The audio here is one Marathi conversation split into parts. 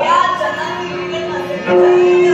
या जनांनी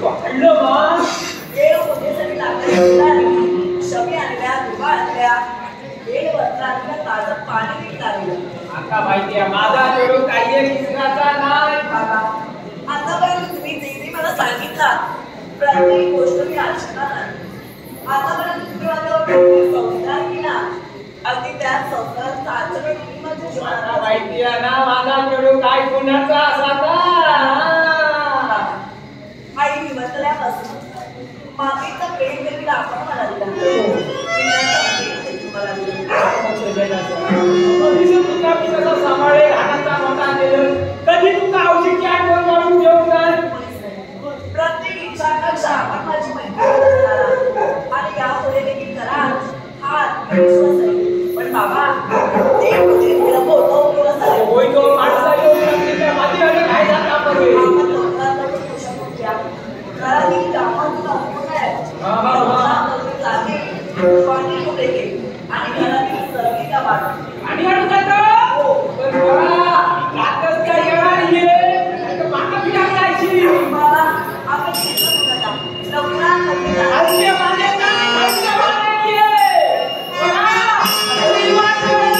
वाढलं मग हे होण्यासाठी लागलं शमी आणल्या दुबा आणल्या हे वरचा आणल्या ताजं पाणी लागलं आता माहिती आहे माझा चोरू काही किसराचा नाही बाबा आतापर्यंत तुम्ही जे मला सांगितलं प्रत्येक गोष्ट मी आचरणार नाही आतापर्यंत तुम्ही माझ्यावर संस्कार केला अगदी त्या संस्काराचं आचरण तुम्ही माझ्या जीवनात माहिती आहे ना माझा चोरू काय गुन्ह्याचा असा आई निमंत्रल्यापासून मातीचा प्रेम देखील आपण मला दिला सांभाळे हाताचा मोठा कधी तुका औषधी आठवण काढून घेऊन जाय प्रत्येक इच्छा आकांक्षा आपण माझी मैत्री आणि यापुढे देखील करा हात विश्वास आहे पण बाबा ते म्हणजे विलंब होतो होय तो माणसा येऊन त्या मातीमध्ये काय जाता पडे घरातील कामातून पाणी कुठे आणि घरातील सर्वी कामात आणि अडकायचं पण बघा कातच काय येणार नाहीये माका बी टाकायची बाबा आपण घेतलं नका लवकरात आजचे माझे काम आजचे नाहीये बघा परिवार नाही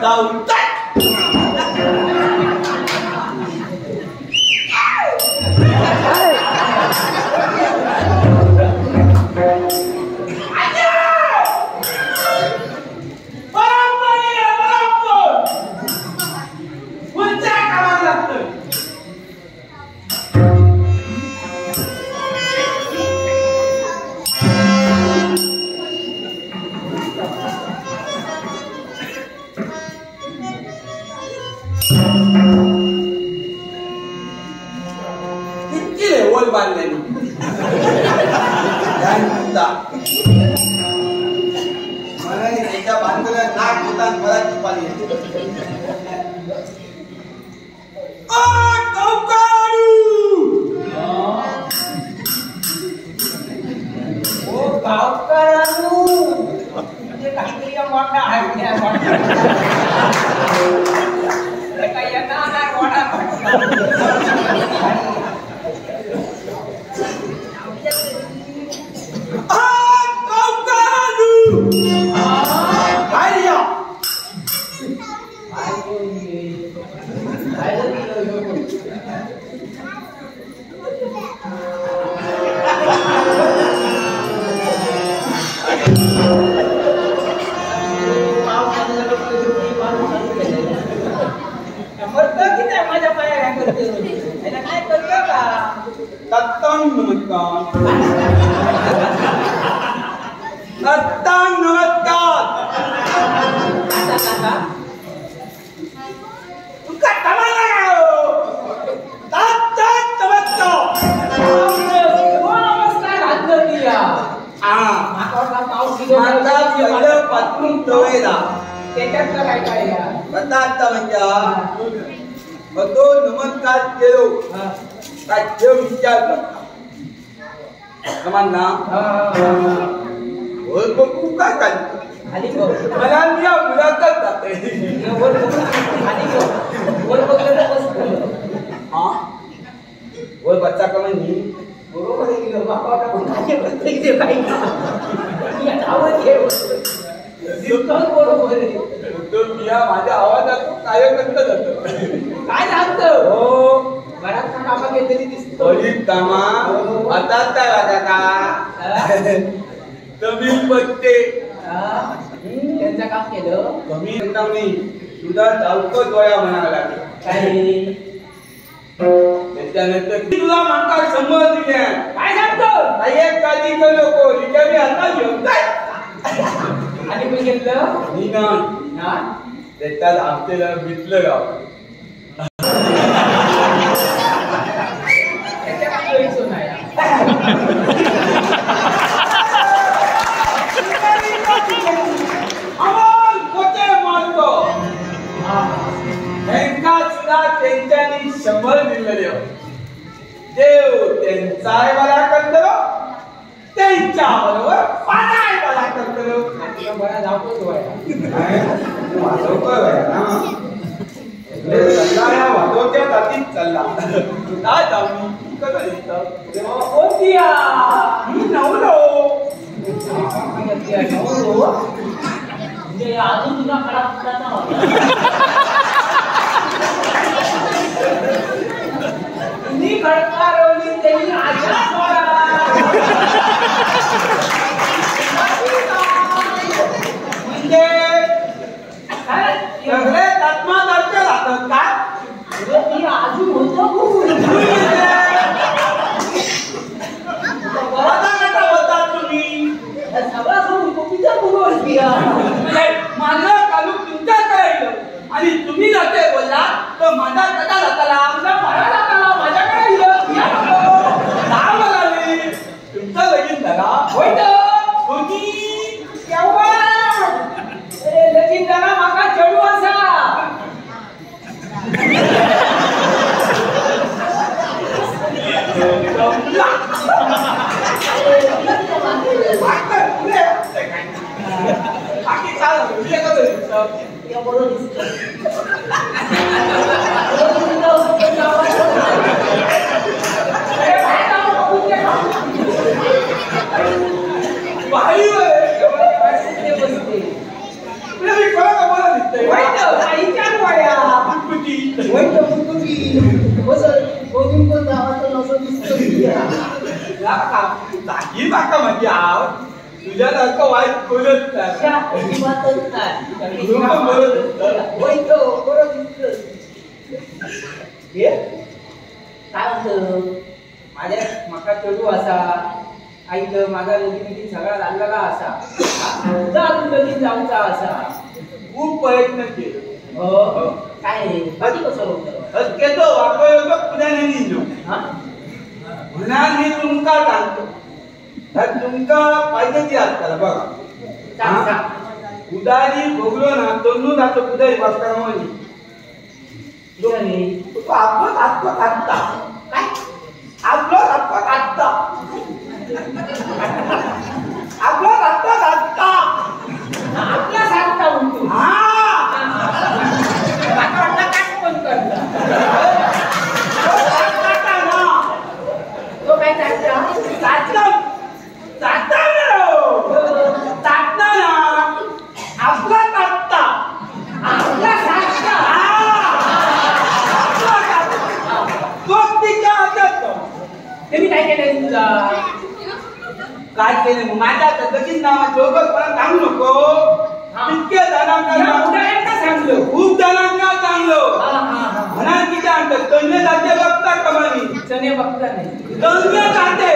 चालले आ, गौकारू! नमस्कार अत्तांग नमस्कार तुका तमाला नमस्कार केलो काय देव विचार करता बघू काय काय मला मुलाखत जाते वर बच्चा कमी नाही बरोबर माझ्या आवाजात काय करत जात काय सांगतो हो बराच कामा घेतलेली दिसतो कामा आता काय वागा का तमिळ पत्ते त्यांचं काम केलं कमी नाही सुद्धा चालकं डोळ्या म्हणावं लागेल काय त्याच्यानंतर तुला म्हणता समज दिल्या काय सांगतो एक काळजी करू नको तिच्या मी आता घेऊन काय आणि मी घेतलं मी ना त्याच्यात आमच्याला भेटलं गाव त्यांच्यानी 100 दिलेले देव त्यांचा बरा करतो त्यांच्या बरोबर पानाय बरा करतो बरा जाऊच व्हायला वाजवच्या जातीत चालला काय जाऊ कसं दिसतं होतिया मी नवलो म्हणजे अजून तुझा खराब होता मी खडकारवली त्यांनी आशा म्हणजे सगळे तत्मादर्श राहतात का मी अजून होतो होता तुम्ही सगळा सोडून कोपीच्या मुलं माझं कालू तुमच्याकडे येईल आणि तुम्ही जाते बोलला तर माझा कटा जाताला माझा जाताला माझ्याकडे येईल तुमचा लगीन झाला होय केव्हा लगीन झाला माका चढू असा बाकी काय तुझ्यासारखं वाईट बोलत माझ्या माका चढू असा ऐकलं माझा लगीन सगळा लागलेला असा लगीन जाऊचा असा खूप प्रयत्न केले काय बाकी कसं होतं पुण्याने म्हणा मी तुमका सांगतो तुमका पाहिजे ती असताना बघा उदारी बघलो ना तोंडू जातो उदारी बसताना म्हणे आपलं हातपात हातता काय आपलं हातपात हातता आपलं हातपात हातता आपला सांगता म्हणतो हा पण करता तो काय सांगता काय केलं माझ्या लगीन नावा चौकस परत सांगू नको इतक्या जणांना सांगलो खूप जणांना सांगलो म्हणा किती आणतात कन्या जाते बघता कमानी चणे बघता नाही कन्या जाते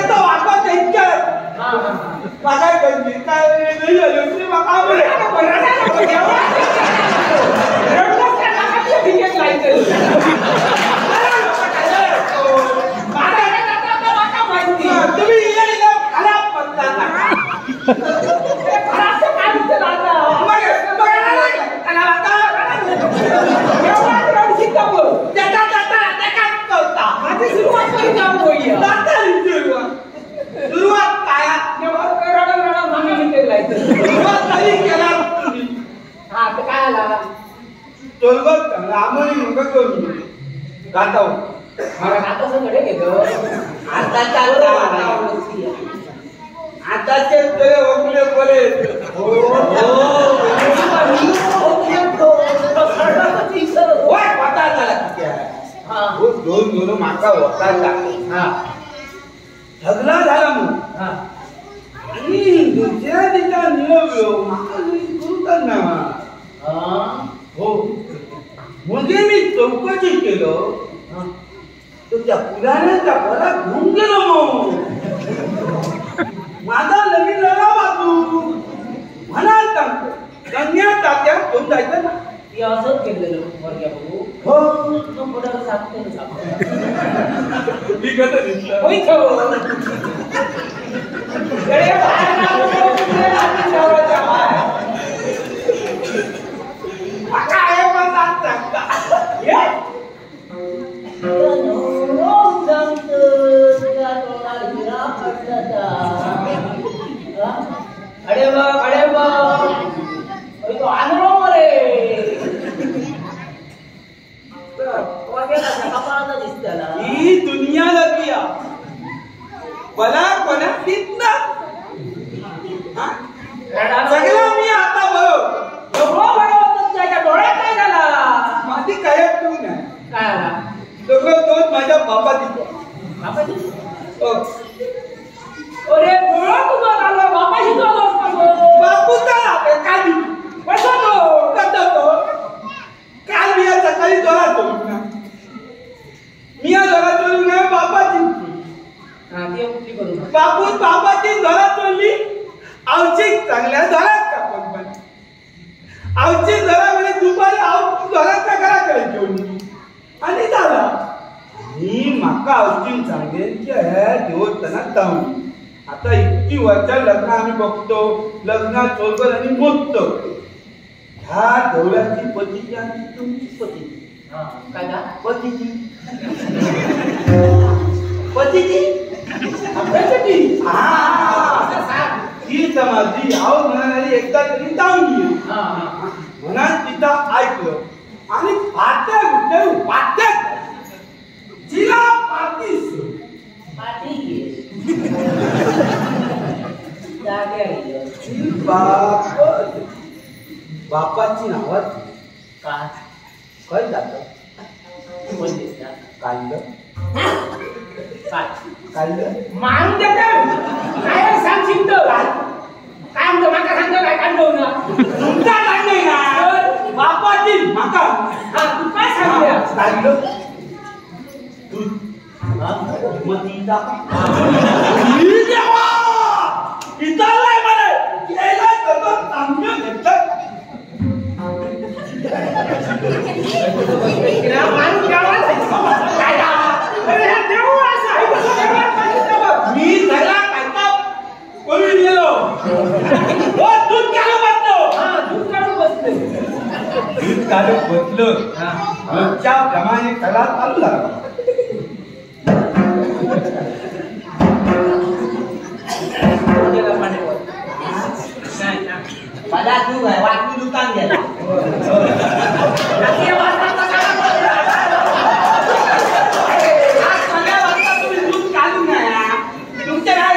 तो वाटत इतक्या माझा कन्या काय नाही आलो तुम्ही खराब पडता आताचे ओकले बोले दोन दोन माका होता झगडा झाला मग आणि दुसऱ्या दिवसा निळवलो माका करू ना हो म्हणजे मी चौकशी केलो तो त्या पुराण्याच्या घरात घेऊन गेलो मग माझा नवीन लढा वाचू म्हणाल सांगतो कन्या तात्या घेऊन जायचं ना ती असंच केलेलं वर्ग्या बघू हो तो पुढं सांगते ना मी कसं दिसलं होय अरे तो आंध्रो रे ही दुनिया लगिया मला कोणा तिथना सगळं मी आता बरोबर त्याच्या डोळ्यात काय झाला माझी काय तू नाही काय आला सगळं दोन माझ्या बापा दिसतो अरे डोळा तुझा झाला बापाशी तो बापू काय काल मी सकाळी दोरा चोरून ना मी दोरा चोरून ना बापाची बापू बापाची दोरा चोरली आवचिक चांगल्या दोरात कापत पण आवची दोरा म्हणजे दुपारी आव दोराच्या घराकडे घेऊन आणि झाला मी माका आवची सांगेन की हे देवताना जाऊन आता इतकी वर्ष लग्न आम्ही बघतो लग्नात चोरकर आणि मोजतो ह्या देवळाची पतीची आणि तुमची पतीची काय का पतीची पतीची ही समाधी आव म्हणाली एकदा तरी जाऊन गेली म्हणा तिथं ऐकलं आणि पाट्या जिला पातीस बापाची नावात काय जात मारून काय सांग शिकतो काय म्हणतो माका सांगतो काय काढतो ना तुमचा नाही ना बापाची माका तू काय सांगतो मतीचा इथलाय मला गेलाय तर चांगलं घेतलं मी त्याला काढता कोणी गेलो दूध काढू बसलो दूध काढून बसले दूध काढू बसलो रोजच्या प्रमाणे त्याला चालू लागला मला तू आहे वाटली दुकान गेला दूध काढून नाही तुमच्या काय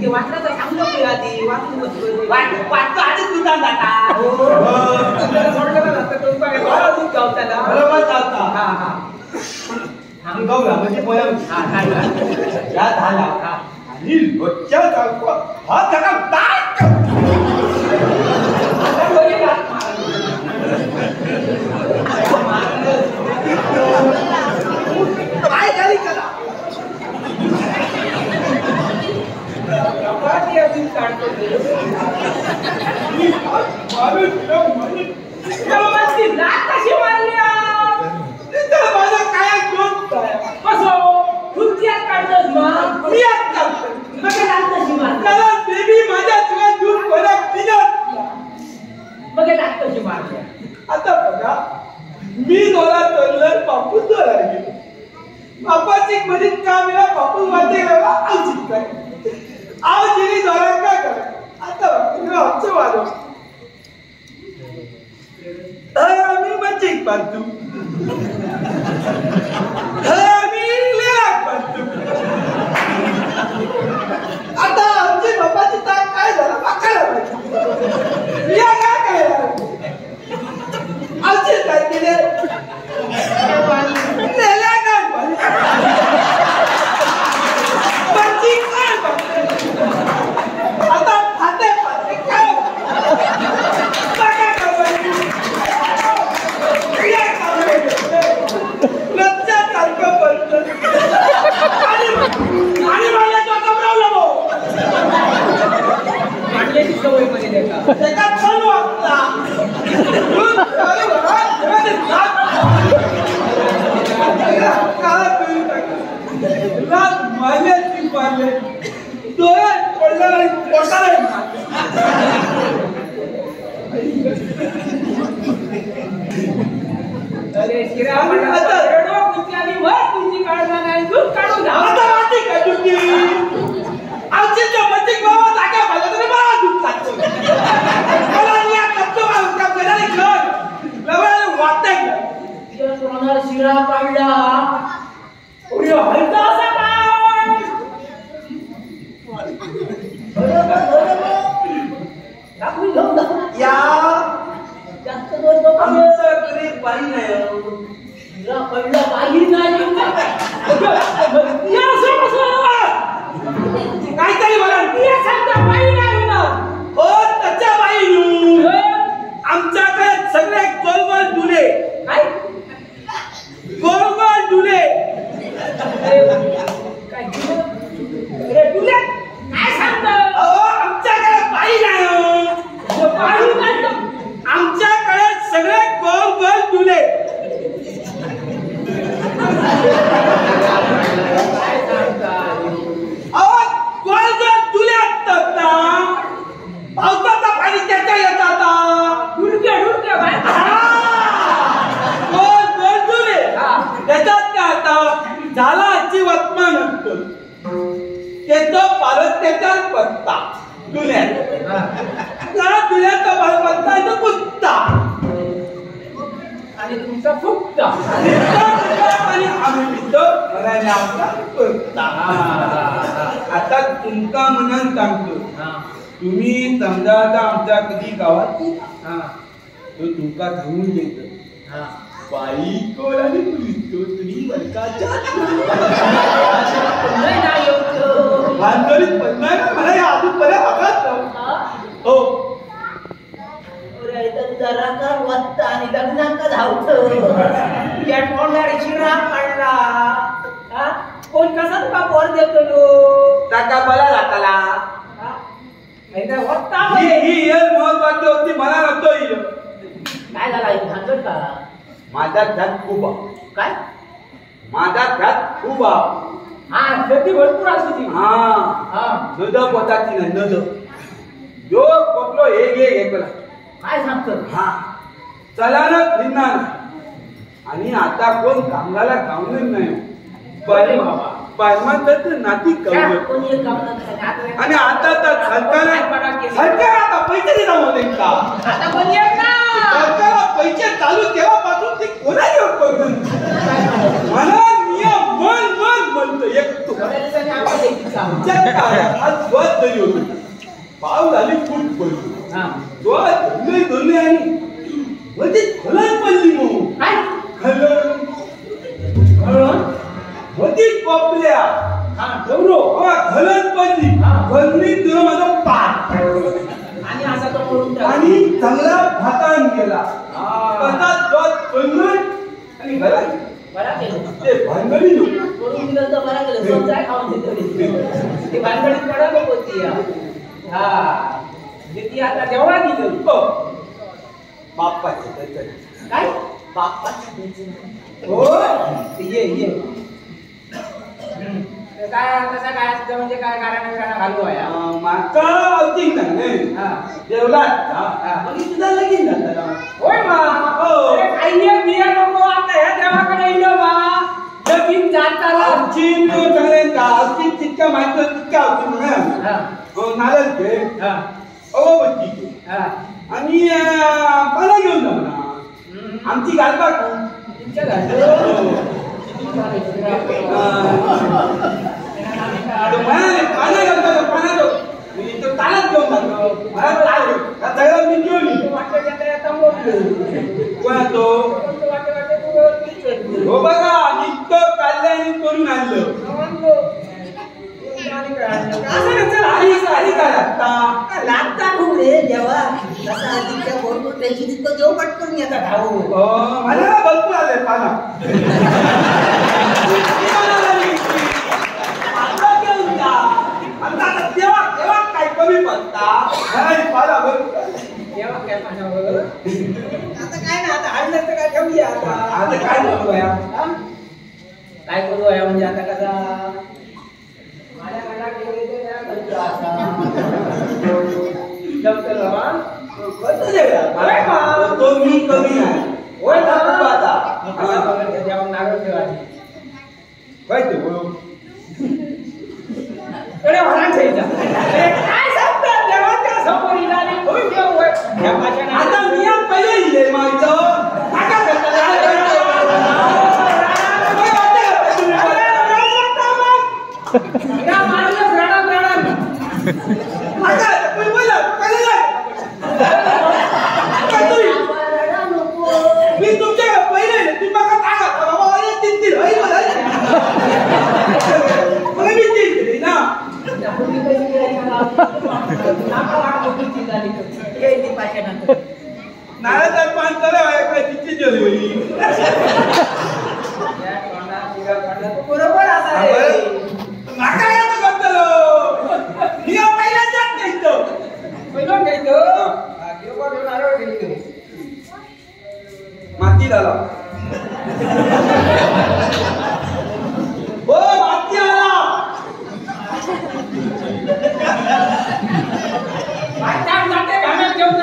वाटलं तर सांगतो की आधी वाटून वाटतो आधीच दुकान जाता दूध गावताला बरोबर चालता गौरा म्हणजे या झाला आणि रोजच्या हा सगळा चोरलं बापू चोरायला गेलो. बापाची मदत कामीला बापू वाटे गेला आवजीत काय आवजीने जोरात काय करा आता आमचं वाजव आम्ही मच्छीक पाहतो आम्ही लेलाक पाहतो. आता आमची बापाची ताक काय झालं बघायला पाहिजे. या काय करायला आमची काय केले लेल्या काय मच्छीक काय आता फाटे फाटे काय सवय मध्ये त्याचा छान वाटला अरे श्रीराम आणि वर तुमची काढणार नाही दूध काढून आता वाटी काय तुझी आमची मच्छी बाबा जागा पाहिजे तरी मला दूध लागतो मला या कच्चो का गडाने घेऊन लवकर वाटतंय या तोंडाला शिरा काढला उडी हलता असा काय दाखवून घेऊन दाखव या जास्त दोन आमचं घरी बाई नाही शिरा काढला बाई नाही या असं काहीतरी मला या सांगता बाई नाही होणार ओ त्याच्या बाई आमच्याकडे सगळे गोलगोल डुले काय गोलगोल डुले काय अरे तुला काय सांगता अहो आमच्याकडे बाई नाही बाई नाही आमच्याकडे सगळे गोलगोल डुले काय सांगता अहो गोलगोल डुले असतात ना पावसाचं पाणी त्याच्या येतात डुडके बाय गोल गोल डुले हा त्याच्यात काय आता झाला आजची वर्तमान असतो त्याचा पारत त्याच्यात पत्ता डुल्यात त्या डुल्याचा पत्ता तो कुत्ता आणि तुमचा फुकता आणि आम्ही पितो घराने आमचा कुत्ता. आता तुमका म्हणून सांगतो तुम्ही समजा आता आमच्या कधी गावात तो तुमका सांगून देतो बाई कोण आणि पुलिस तुम्ही वर्गाच्या भांडवलीत पण नाही मला या अजून बऱ्या भागात हो जरा का वत्त आणि लग्नांका धावत या तोंडारी शिरा काढला कोण कसा तुका पोर देतो टाका बला जाताला वत्ता ही येल महत्वाची होती मला नव्हतो येईल काय झाला भांडण का माझा घात खूप आहे. काय माझा घात खूप आहे. हा शेती भरपूर असते हा नद पोताची नाही नद जो कोपलो एक एकला काय सांगतो हा चला ना फिरणार आणि आता कोण कामगाला कामच नाही बरे बाबा परमानंद नाती कमवत कोणी एक काम न करत आणि आता तर सरकार आता पैसे देता होते का आता कोणी एक ना सरकारला पैसे चालू तेव्हापासून ते कोणाही करून मला नियम मन मन म्हणतो एक तू आज बस तरी होती पाव झाली फूट पडली दोन्ही आणि मध्ये खलन पडली मग काय खलन होती कोपल्या खलन पडली खलनी तुला माझा पाठ आणि असा तो करून आणि चांगला भातान गेला हातात गत खलन आणि घरात बरा केलं ते भांगडी नको करून दिलं तर बरा केलं स्वतः खाऊन देतो ती भानगडीत पडा नको ती हा ती आता जेव्हा दिलं बाप्पाचे काय बाप्पाचे हो ये काय कसा काय असतं म्हणजे काय कारण घालू आहे माका अवतीक नाही देवलात आणि तुझा लगीन झाला होय मा हो काही बिया नको आता ह्या देवाकडे येलो मा लगीन जाताला चीन सगळ्यांका अवतीक तितक्या माहिती तितक्या होती म्हणून नारळ घे अगरबत्ती आणि पाला घेऊन जाऊ ना आमची घालपाक तुमच्या घालतो पाण्या घालतो पाण्यात तालात घेऊन जातो मी घेऊन कोणातो हो बघा इतकं काढल्याने करून आणलं लागता खूप रे जेव्हा तसा आधीच्या बरोबर त्याची तितकं जेव कट करून येतात भाऊ मला भरपूर आले पाला तेव्हा काय कमी पडता पाला तेव्हा काय पाण्यावर आता काय ना आता हळद तर काय ठेवूया आता काय करूया काय करूया म्हणजे आता कसा तो मी कमी आहे होय नारळ ठेवायची काय ते बोलू काय सांगतात देवाच्या समोर इलाने कोण देव आता मी पहिले इले मायचं मी तुमच्या पहिले तुम्ही मला सांगा बाबा तीन मला मी तीन ना नारळाचा पान काय तिची जेवली बरोबर असा माका येतो करतलो मी पहिला जात नाही पहिलं घ्यायचं नारळ घ्यायचं माती झाला हो माती आला जाते घाण्यात घेऊन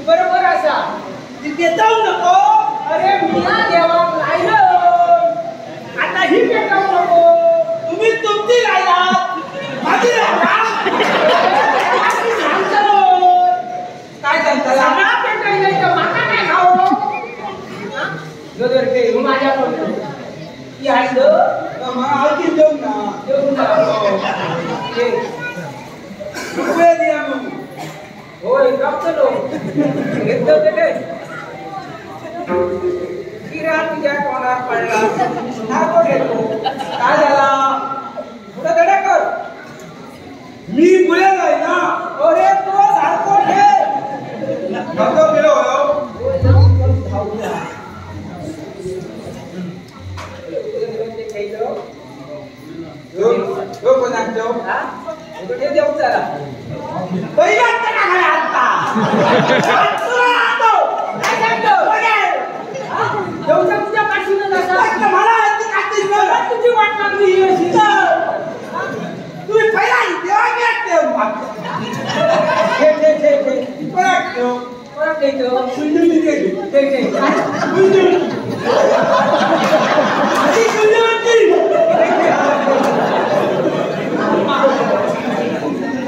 बरोबर असा तिथे जाऊ नको अरे मीया देवाक राहिलं आता ही पेटावू नको तुम्ही तुमची राहिलात माझी काय सांगता सगळा पेटाई नाही तर माका काय खाऊ जर ते माझ्या ती हायचं आवती देऊ ना देऊन रुपये द्या मग होय कापचलो घेतलं ते काय किरा तुझ्या तोंडात पडला नाको घेतो काय झाला पुढे धडे कर मी पुढे जाई ना अरे तो सारखो घे नको गेलो हो यो कोणाक देऊ ते देऊ चला पहिला का घरा आता काय सांगतो देऊच्या तुझ्या पाठीनं जाता मला ती काहीच नाही तुझी वाट लागली तुम्ही पहिला देवा परत देतो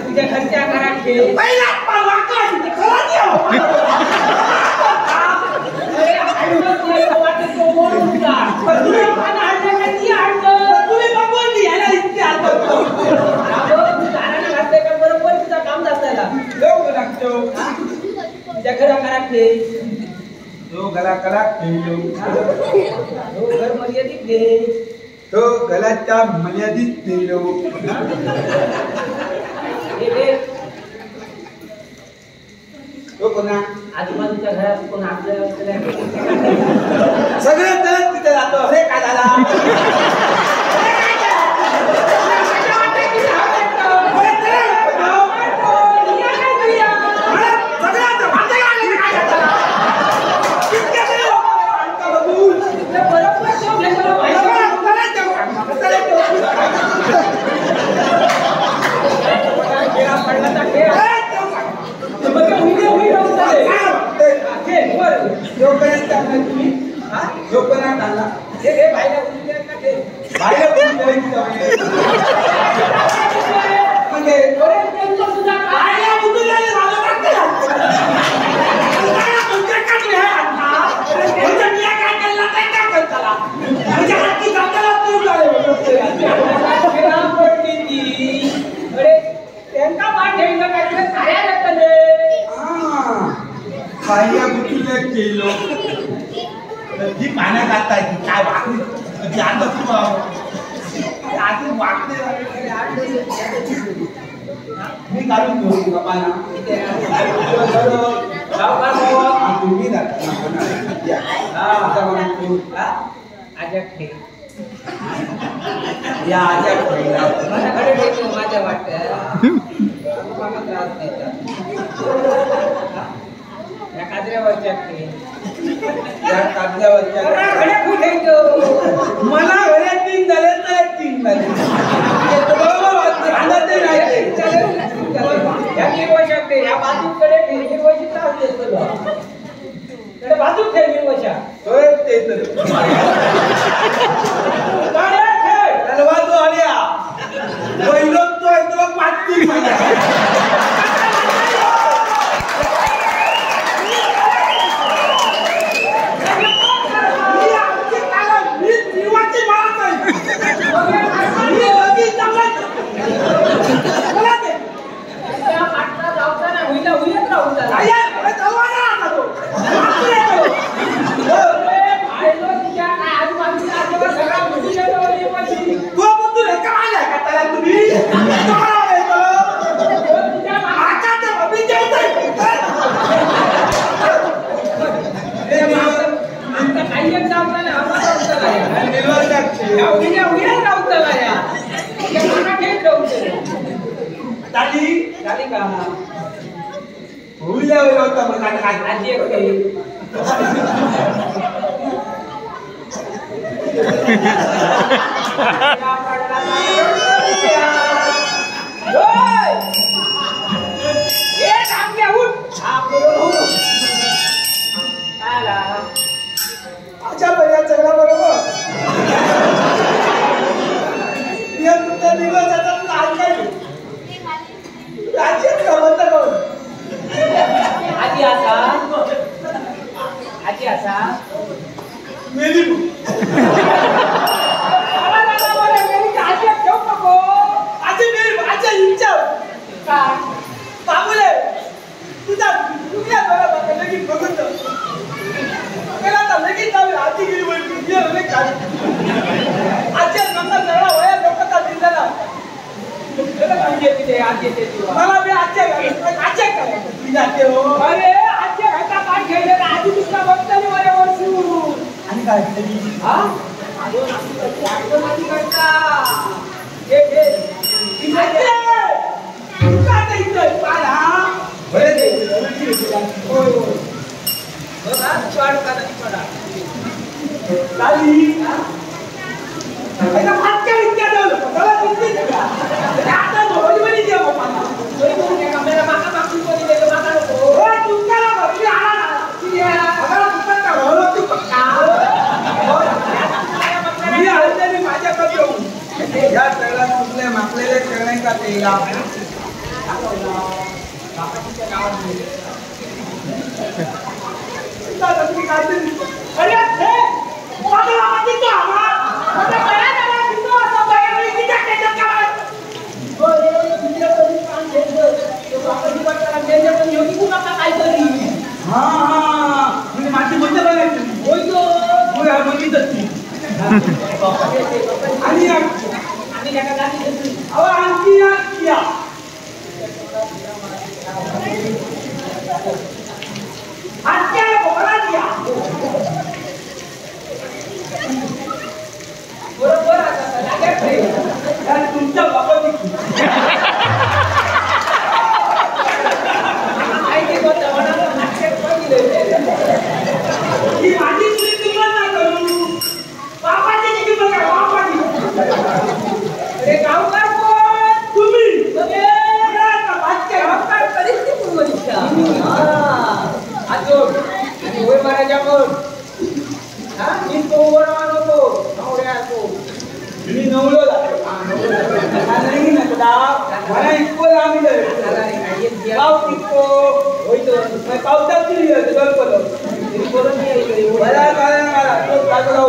तुझ्या घरच्या घरात घे बरोबर तुझं काम जातायला घे तो गला कला ठेवलो तो घर मर्यादित घे तो गलाच्या मर्यादित ठेवलो तो कोणा आजूबाजूच्या घरात कोण आपल्या सगळे जण तिथे जातो अरे काय झाला पाण्यात आता काय वाकली आधी वाकले मी काढून घेऊ का पाना तुम्ही या माझ्याकडे ठेवतो माझ्या वाटत त्रास देतात या काजऱ्यावरच्या या कागदावरच्या मला घरी 3 झाले तर 3 झाले या बाजूकडे हिरवशी त्रास देतो बाजूक ठेव हिरवशा तलवा तो आल्या पहिलो तो येतो 5-3 हा म्हणजे माझी मजा बघायची बोलतो आणि आणखी बरोबर तुमच्या बाबाची ही माझी तुला नाही करू बाबाची बघा बाबाची अरे गावकार कोण तुम्ही गावकार कधीच ती पूर्व दिशा आजोड आणि होय महाराजा कोण हा मी तो बरोबर नको नवऱ्या तो मी नवलो जातो नाही ना तुला मला इतको आम्ही गाव इतको होईतो मैं पावसात दिली गणपती बोलून मला मला तो टाकलो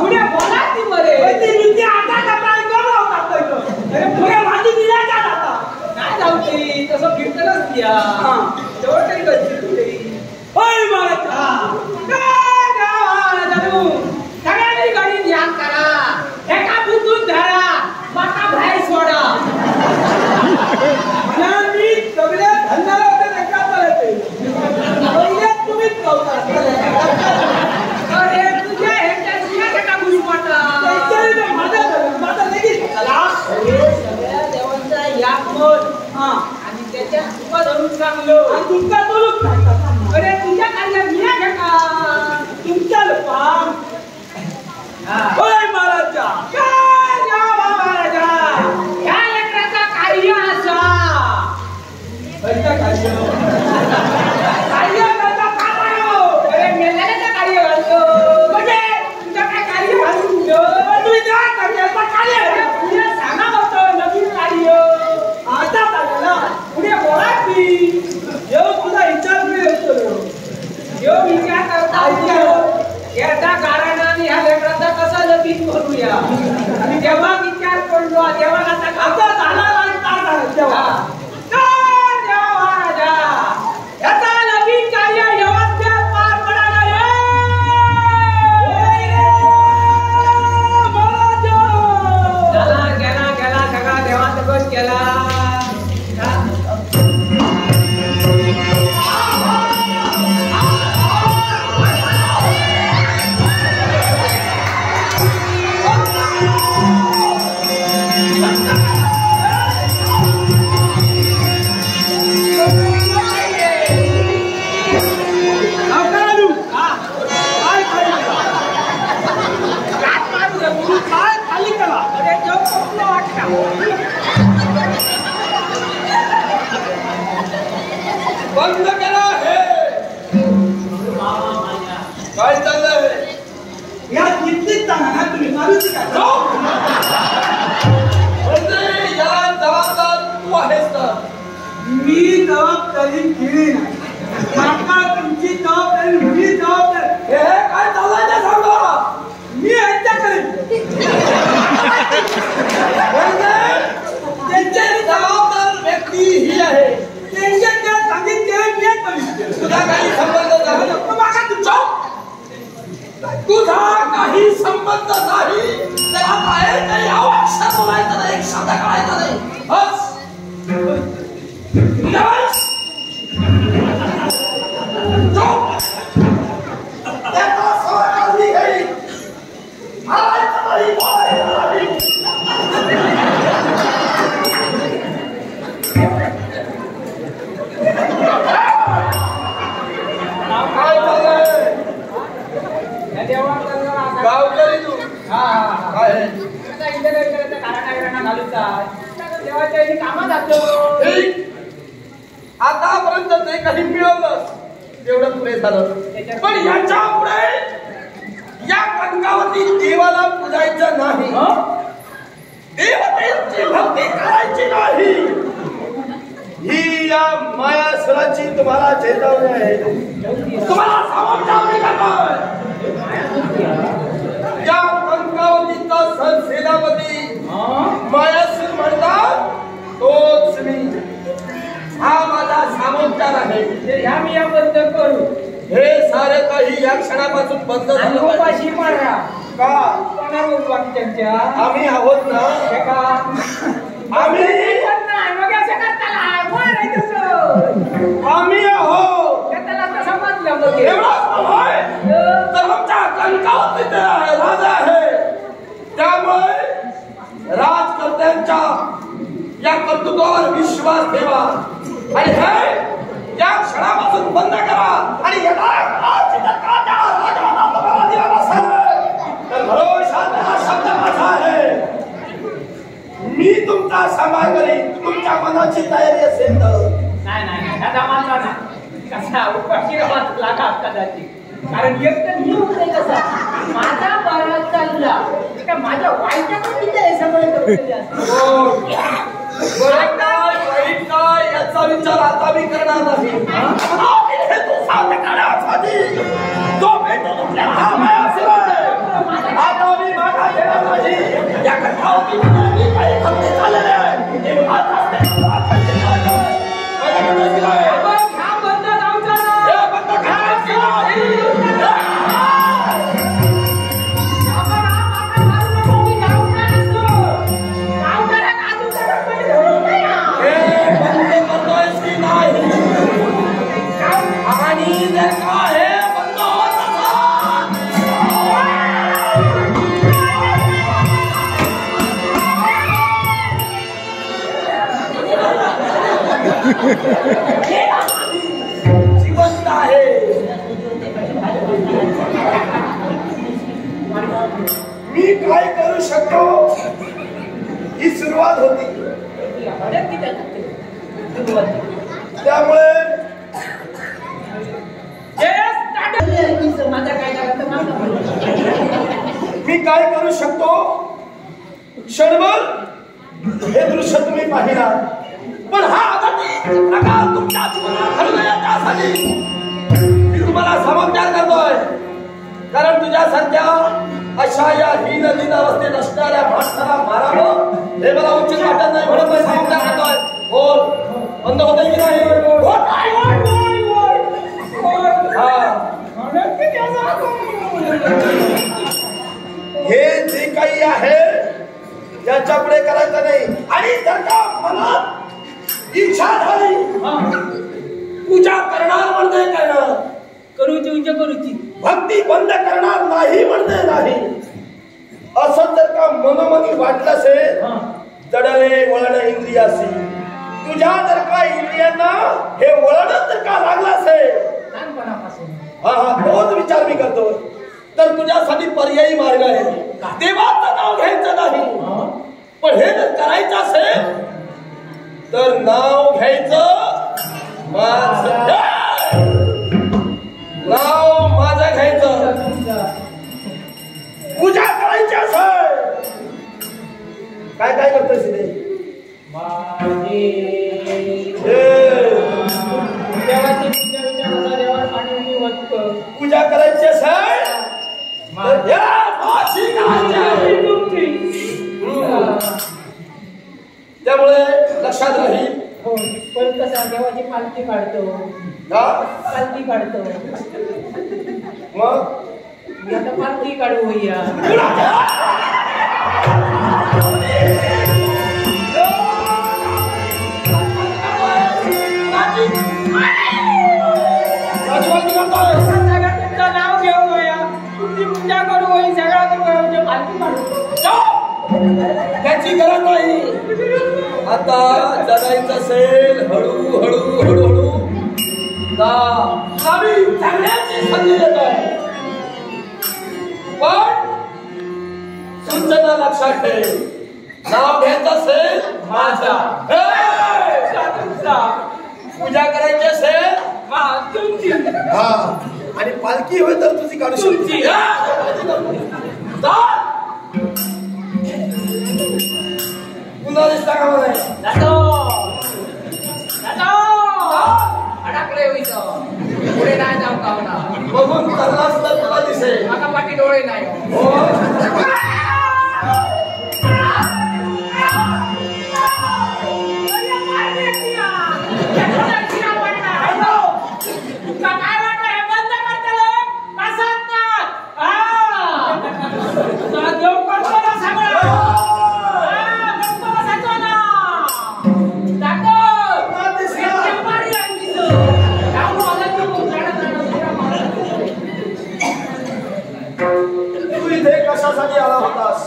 पुढे बोला घ्या जवळ तरी गरजेची होय महाराज सगळ्यांनी गाडी ध्यान करा एका बुद्धून धरा माता बाहेर सोडा मी सगळ्या धंद्याला होते एका पहिले तुम्हीच कवता अरे तुझ्या ह्याच्या का गुरु माता माझा लगेच सगळ्या देवांचा याक मत आणि त्याच्या तुका धरून चांगलो आणि तुमचा बोलूच नाही अरे तुझ्या कार्यात मी आहे का तुमच्या लोकां होय महाराजा महाराजा ह्या लेकराचा कार्य असा कार्य करता का म्हणो अरे मेल्याचं कार्य घालतो म्हणजे तुझं काय कार्य घालून तुम्ही त्या कार्याचा कार्य पुढे सांगा होतं नवीन कार्य आता चाललं ना पुढे बोला की जेव्हा तुझा विचार मी येतो यो विचार करता याचा कारण आणि ह्या लेकराचा कसा लपीत करूया आणि जेव्हा विचार पडलो तेव्हा आता झाला आणि काय झालं तेव्हा महाराजा याचा नवीन कार्य व्यवस्थित पार पडायला गेला सगळा देवाचा बस केला बंद करा हे काय चाललंय या किती चांगला तुम्ही मारूच का याला जबाबदार तू आहेस तर मी जबाबदारी केली नाही माका तुमची जबाबदारी मी जबाबदारी हे काय चाललंय ते सांगा मी यांच्याकडे त्यांची जबाबदार व्यक्ती ही आहे त्यांच्या सांगितले तुझा काही संबंध नाही तुझा काही संबंध नाही तेव्हा बाहेर काही अक्षर बोलायचं नाही एक शब्द कळायचा नाही बस त्याचा सोडा निघेल मारायचं नाही बोलायचं नाही काय चाललंय गावकरी तू काय आतापर्यंत ते काही मिळवलं तेवढं पुढे झालं पण याच्या पुढे या गंगावती देवाला पूजायचं नाही देवतेची भक्ती करायची नाही ही या मायासुराची तुम्हाला चेतावणी आहे तुम्हाला समजावणी करतोय या गंगावतीचा सण सेनापती मायासुर म्हणतात तोच मी हा माझा सामोपचार आहे ह्या मी या बंद करू हे सारे काही या क्षणापासून बंद झालं पाहिजे मारा का कोणावर बाकीच्यांच्या आम्ही आहोत ना हे का आम्ही मग असं करताला मारायचं तसं आम्ही आहोत त्याला तसं मानलं मग एवढाच होय तर आमच्या कणकावतीचे राजा आहे त्यामुळे राजकर्त्यांच्या या कर्तृत्वावर विश्वास ठेवा आणि हे या क्षणापासून बंद करा आणि तर भरोशाने हा शब्द माझा आहे मी तुमचा सांभाळ करीन तुमच्या मनाची तयारी असेल तर नाही दादा माझा नाही कसा उपाशी लागा कदाचित कारण एक तर मी होते कसा माझा बारा चालला का माझ्या वाईटाकडे सगळं वाईट काय याचा विचार आता मी करणार नाही तो भेटो तुमच्या आता मी मागा घेणार नाही या काही भक्ती झालेले आहे जिवंत आहे. मी काय करू शकतो ही सुरुवात होती. त्यामुळे मी काय करू शकतो क्षणभर हे दृश्य तुम्ही पाहिला. पण हा प्रकार तुमच्या जीवनात घडू नये त्यासाठी मी तुम्हाला समाचार करतोय. कारण तुझ्यासारख्या अशा या हीन दीन अवस्थेत असणाऱ्या माणसाला मारावं हे मला उचित वाटत नाही म्हणून मी समाचार करतोय. बोल बंद होते की नाही? हे जे काही आहे याच्यापुढे करायचं नाही. आणि जर का मनात इच्छा झाली पूजा करणार म्हणजे करणार, करूची भक्ती बंद करणार नाही म्हणजे नाही. असं जर का मनोमनी वाटलं असेल जडले वळण इंद्रियासी, तुझ्या जर का इंद्रियांना हे वळण जर का लागलं असेल तोच विचार मी करतो. तर तुझ्यासाठी पर्यायी मार्ग आहे. देवाचं नाव घ्यायचं नाही, पण हे जर करायचं असेल तर नाव घ्यायचं माझं, नाव माझं घ्यायचं. पूजा करायची असेल काय काय करतोय सिद्धे? पूजा करायची असेल त्यामुळे लक्षात राहील. पण कसा देवाची पालखी काढतो, पालखी काढतो. मग मी आता पालखी काढू भैया. तुमचं नाव घेऊ भैया, तुमची पूजा करू होई, सगळा करू, पालखी काढू. त्याची गरज नाही. आता जगायचं असेल हळू हळू हळू हळू चांगल्याची संधी देत आहे. पण सूचना लक्षात ठेव, नाव घ्यायचं असेल माझा, पूजा करायची असेल तुमची, आणि पालखी होय तर तुझी काढू शकते. पुन्हा दिसता का अडकले पुढे नाही जाऊ का म्हणा. बघून करलास तर तुला दिसेल. मागा पाठी डोळे नाही. काय वाटलं हे बंद करतले देव करतो ना सगळं. तू इथे कशासाठी आला होतास?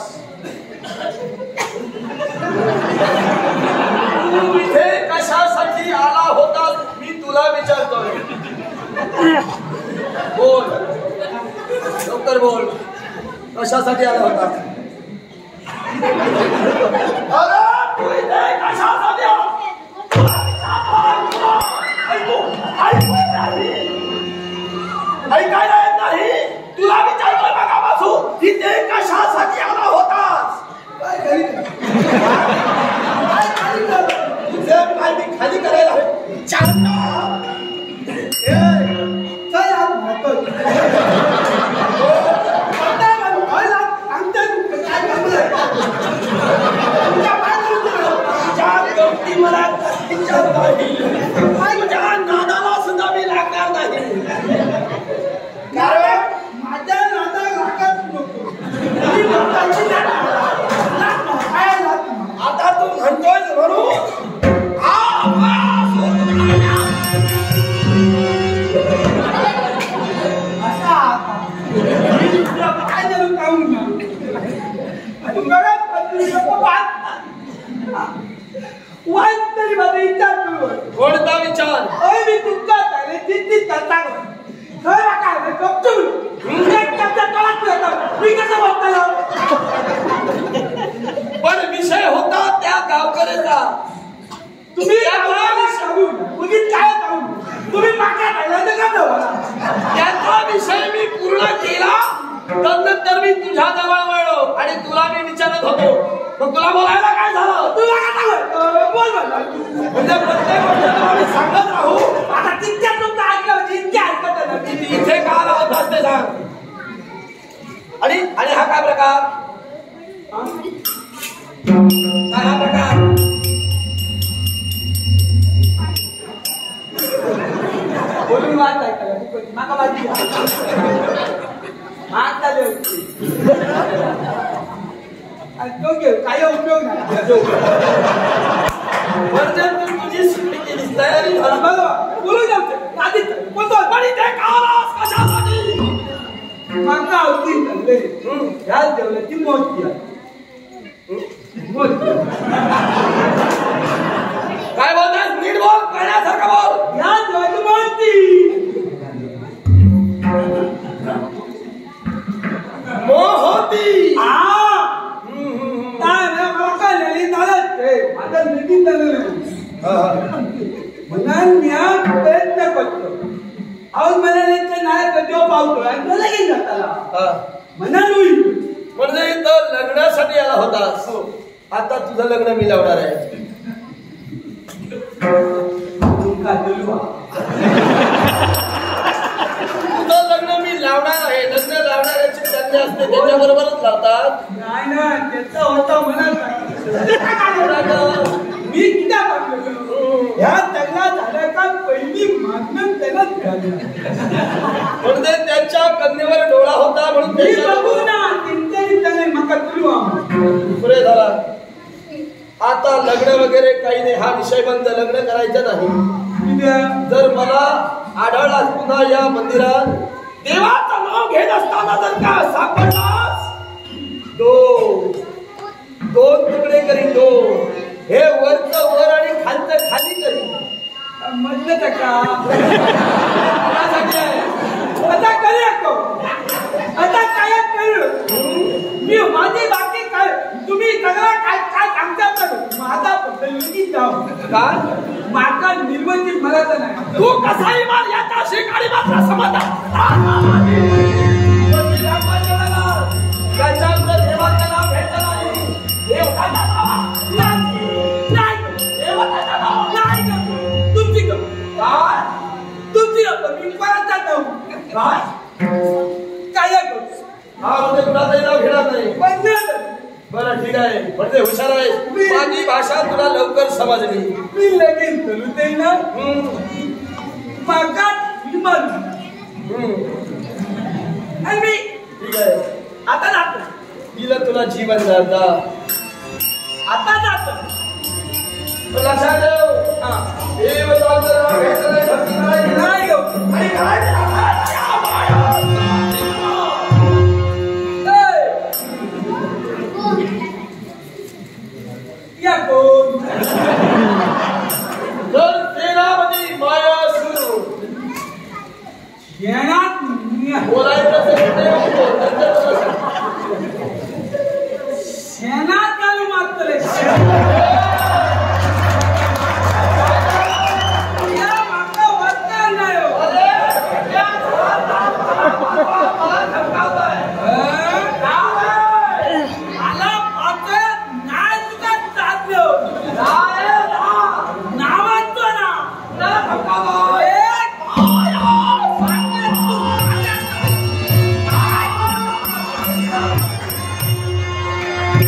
तू इथे कशासाठी आला होतास मी तुला विचारतोय. बोल लवकर बोल, कशासाठी आला होता? अरे तू इथे कशासाठी आला? ऐकायला येत नाही? तुला विचारतोय मगापासून इथे कशासाठी आला होतास? तुझे काय मी खाली करायला मला नादाला सुद्धा मी लागणार नाही. कारण माझ्या नादा लागत नको. आता तू म्हणतोय म्हणून विषय मी पूर्ण केला तर मी तुझ्या जवळ वळलो आणि तुला मी विचारत होतो मग तुला बोलायला काय झालं तुला काय बोल म्हणजे प्रत्येक गोष्ट आम्ही सांगत राहू आता तितक्या तुमचं ऐकलं होती इतक्या ऐकत नाही इथे का आला होतास ते सांग आणि हा काय प्रकार काय हा प्रकार बोलून वाट ऐकायला माका माझी हात चालू होती काही उपयोग नाही तुझी सुट्टी केली तयारी बोलू जाऊ आधीच बोलतो पण इथे माका आवडती चालले ह्याच जेवल्याची मोज काय बोलताय नीट बोल करण्यासारखं बोल ह्या जेवल्याची मोजती मोहती आता नितीन म्हणून मी प्रयत्न करतो आवाज म्हणाले नाही कधी पावतो आणि तो लगेच जाताला म्हणाल म्हणजे तर लग्नासाठी आला होतास आता तुझं लग्न मी लावणार आहे तुझं लग्न मी लावणार आहे लग्न लावणाऱ्याचे लग्न असते त्याच्या बरोबरच लावतात नाही ना त्याचा होता म्हणाल मी किती ह्या लग्ना झाल्या का पहिली मागणं त्यालाच मिळाली म्हणजे त्याच्या कन्येवर डोळा होता म्हणून मी बघू ना त्यांच्याही त्याने मका तुलवा पुरे झाला आता लग्न वगैरे काही नाही हा विषय बंद लग्न करायचं नाही जर मला आढळलास पुन्हा या मंदिरात देवाचं नाव घेत असताना जर का सापडलास दोन तुकडे करीन दोन हे वरचं वर आणि खालचं खाली करीन म्हटलं का आता कळलं आता काय कळलं मी माझी बाकी काय तुम्ही सगळं काय काय सांगता माझा बदलली जाऊ का माका निर्बंधित म्हणायचं नाही तू कसाही मार याचा शिकारी मात्र समजा देवाचं नाव घेतलं नाही देवताचं तुमची मी परत जातो काय हा म्हणजे कुणाचंही नाव घेणार नाही बरं ठीक आहे म्हणजे हुशार आहे माझी भाषा तुला लवकर समजली मी लगेच चलू दे ना माका विमान आणि मी ठीक आहे आता जातो दिलं तुला जीवन जाता आता जातो लक्षात ठेव देवताचं नाव घेतलं नाही भक्ती करायची नाही आणि करायची